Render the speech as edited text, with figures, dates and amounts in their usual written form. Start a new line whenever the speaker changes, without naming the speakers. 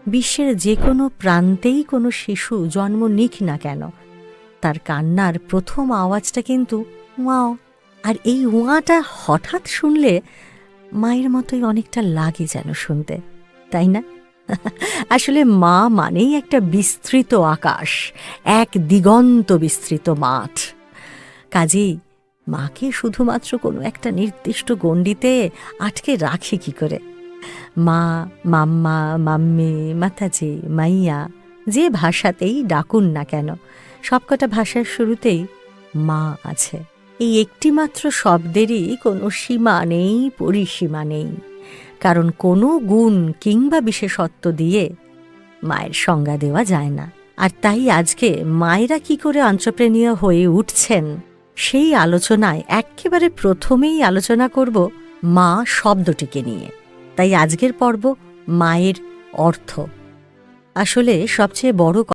বিশ্বের যে কোনো প্রান্তেই কোনো শিশু জন্ম নিক না কেন, তার কান্নার প্রথম আওয়াজটা কিন্তু ওয়াও। আর এই ওয়াটা হঠাৎ শুনলে মায়ের মতোই অনেকটা লাগে যেন শুনতে, তাই না? আসলে মা মানেই একটা বিস্তৃত আকাশ, এক দিগন্ত বিস্তৃত মাঠ। কাজেই মাকে শুধুমাত্র কোনো একটা নির্দিষ্ট গণ্ডিতে আটকে রাখি কি করে? মা, মাম্মা, মাম্মি, মাতাজি, মাইয়া, যে ভাষাতেই ডাকুন না কেন, সবকটা ভাষার শুরুতেই মা আছে। এই একটিমাত্র শব্দেরই কোনো সীমা নেই, পরিসীমা নেই, কারণ কোনো গুণ কিংবা বিশেষত্ব দিয়ে মায়ের সংজ্ঞা দেওয়া যায় না। আর তাই আজকে মায়েরা কি করে এন্টারপ্রেনিউর হয়ে উঠছেন সেই আলোচনায় একেবারে প্রথমেই আলোচনা করব মা শব্দটিকে নিয়ে। তাই আজকের পর্ব মায়ের অর্থ। আসলে সবচেয়ে বড়